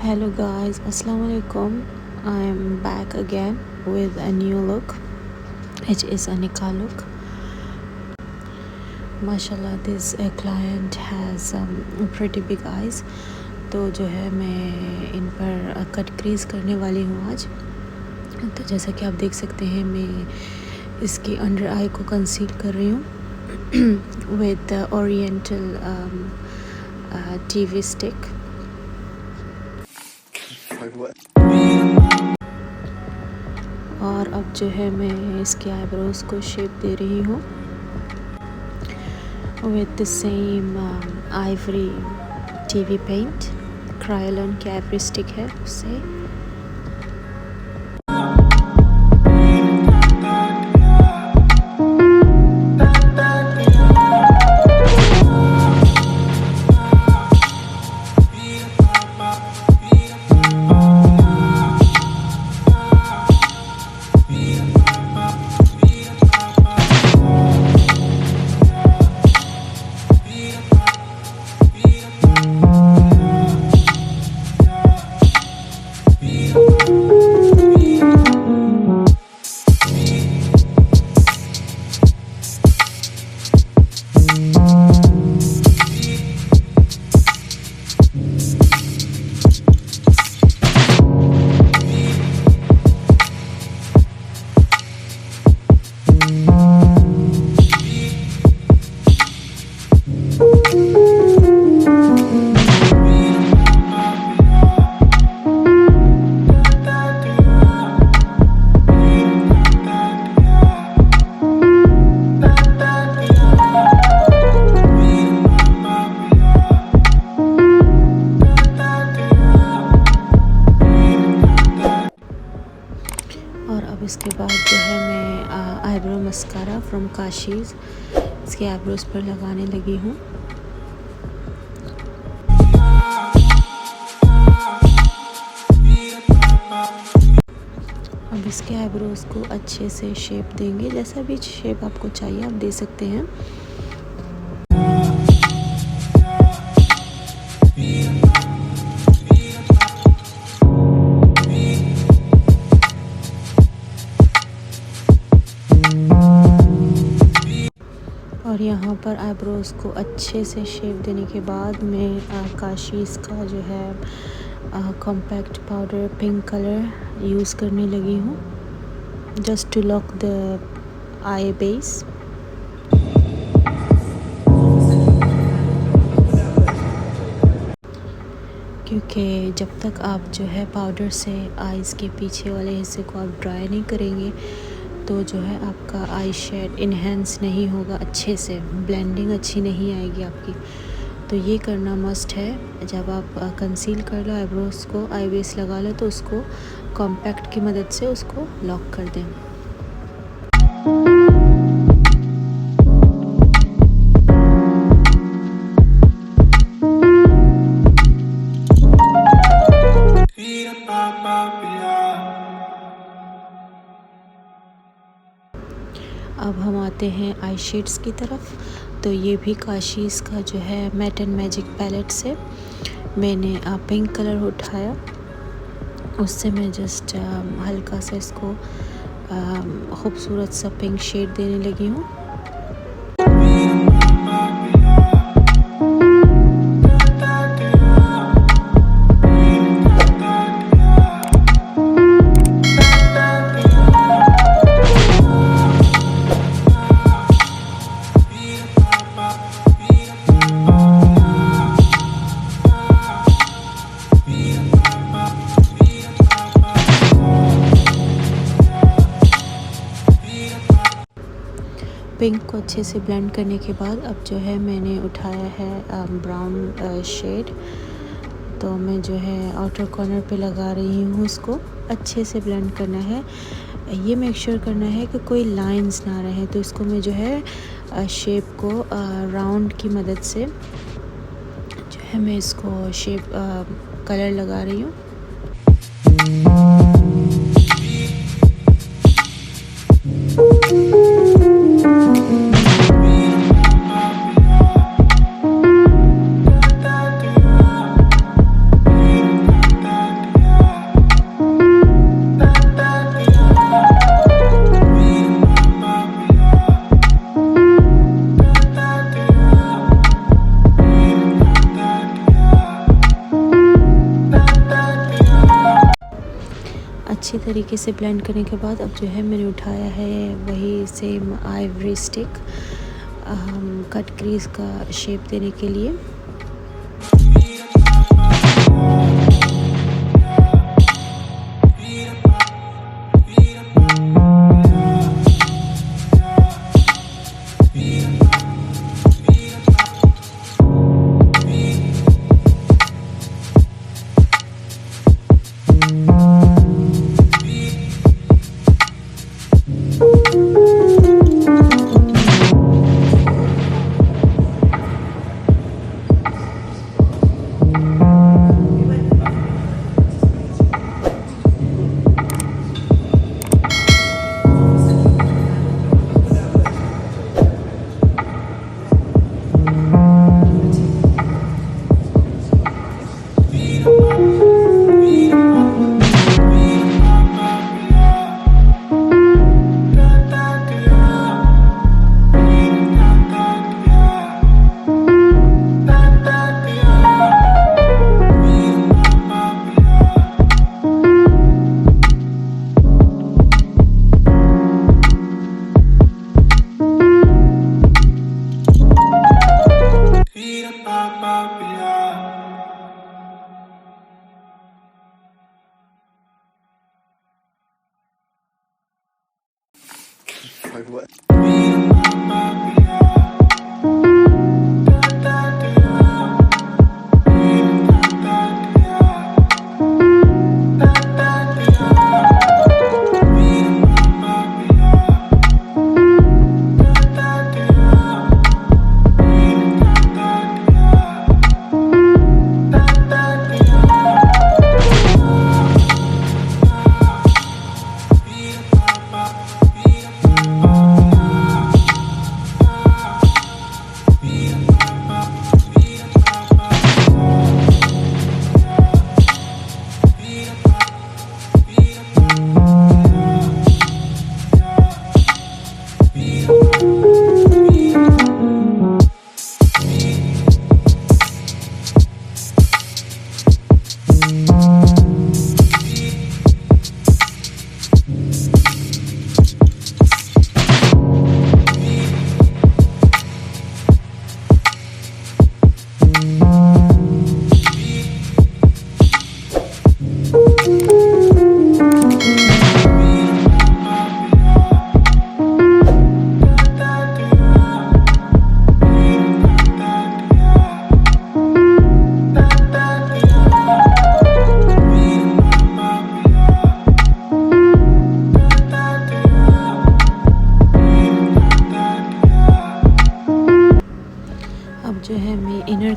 Hello guys, Assalamu alaikum. I am back again with a new look, which is a Nikah look. Mashallah, this client has pretty big eyes. तो जो है मैं इन पर cut crease करने वाली हूँ आज। तो जैसा कि आप देख सकते हैं मैं इसकी अंडर आई को कंसील कर रही हूँ विद ओरिएंटल टीवी स्टिक। और अब जो है मैं इसके आईब्रोज को शेप दे रही हूँ with the same ivory TV paint. Kryolan की आइवरी स्टिक है उससे। और अब इसके बाद जो है मैं आईब्रो मस्कारा फ्रॉम काशीज़ इसके आईब्रोज पर लगाने लगी हूँ। अब इसके आईब्रोज को अच्छे से शेप देंगे, जैसा भी शेप आपको चाहिए आप दे सकते हैं। और यहाँ पर आईब्रोज को अच्छे से शेप देने के बाद मैं काशीज़ का जो है compact powder pink colour use करने लगी हूँ just to lock the eye base. क्योंकि जब तक आप जो है पाउडर से आईज़ के पीछे वाले हिस्से को आप ड्राई नहीं करेंगे तो जो है आपका आई शेड इन्हेंस नहीं होगा, अच्छे से ब्लेंडिंग अच्छी नहीं आएगी आपकी। तो ये करना मस्ट है। जब आप कंसील कर लो आईब्रोज को, आई बेस लगा लो तो उसको कॉम्पैक्ट की मदद से उसको लॉक कर दें। अब हम आते हैं आई शेड्स की तरफ। तो ये भी काशीज़ का जो है मैट एंड मैजिक पैलेट से मैंने पिंक कलर उठाया, उससे मैं जस्ट हल्का सा इसको खूबसूरत सा पिंक शेड देने लगी हूँ। पिंक को अच्छे से ब्लेंड करने के बाद अब जो है मैंने उठाया है ब्राउन शेड। तो मैं जो है आउटर कॉर्नर पे लगा रही हूँ, उसको अच्छे से ब्लेंड करना है। ये मेक श्योर करना है कि कोई लाइंस ना रहे। तो इसको मैं जो है शेप को राउंड की मदद से जो है मैं इसको शेप कलर लगा रही हूँ। अच्छी तरीके से ब्लेंड करने के बाद अब जो है मैंने उठाया है वही same Ivory stick cut crease का शेप देने के लिए।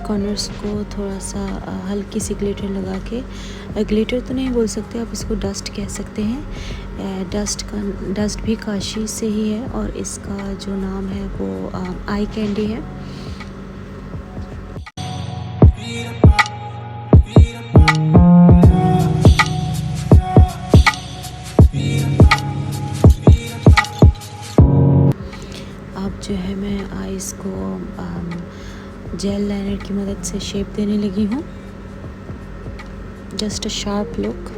कॉर्नर्स को थोड़ा सा हल्की सी ग्लिटर लगा के, ग्लिटर तो नहीं बोल सकते आप इसको, डस्ट कह सकते हैं। डस्ट भी काशी से ही है और इसका जो नाम है वो आई कैंडी है। अब जो है मैं आईज को जेल लाइनर की मदद से शेप देने लगी हूँ, जस्ट अ शार्प लुक।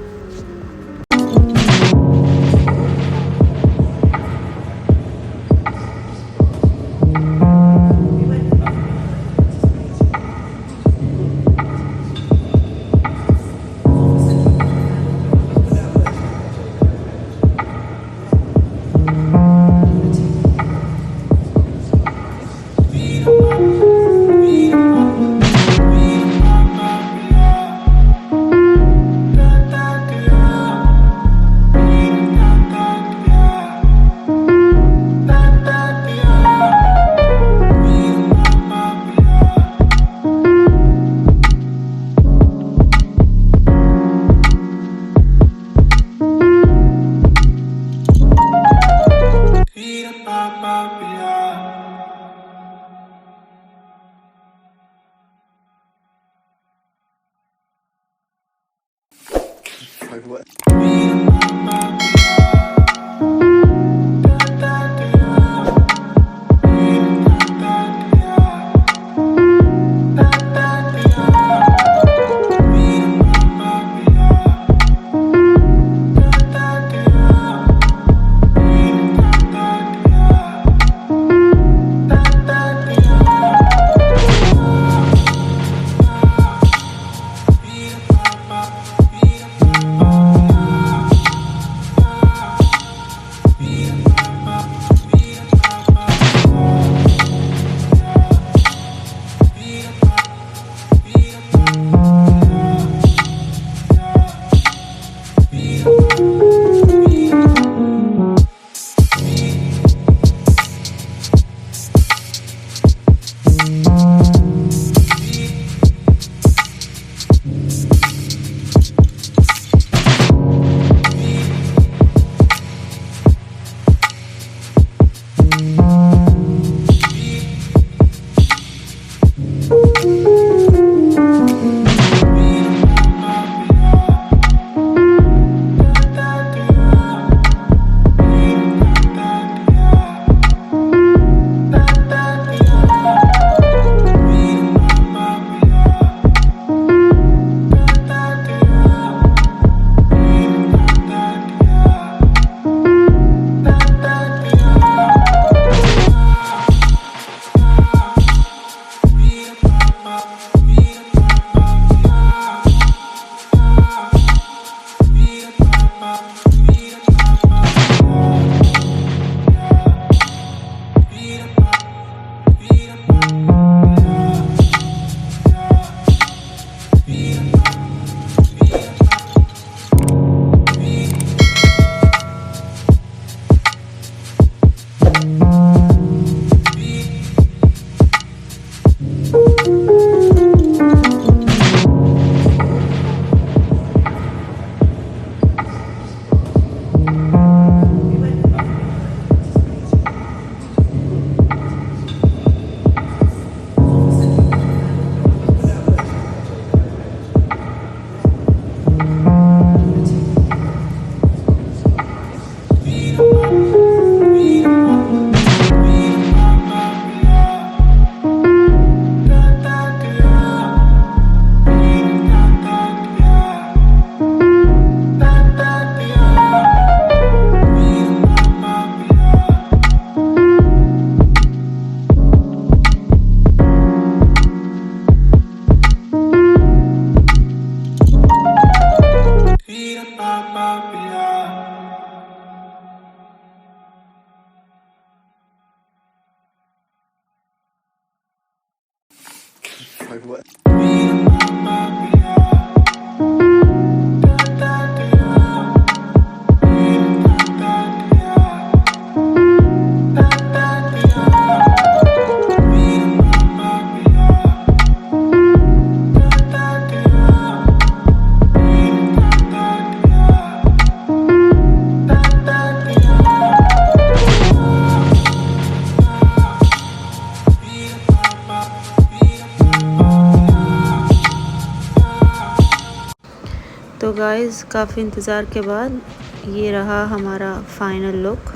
तो गाइस काफ़ी इंतज़ार के बाद ये रहा हमारा फाइनल लुक।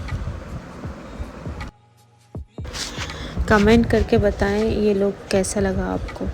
कमेंट करके बताएं ये लुक कैसा लगा आपको।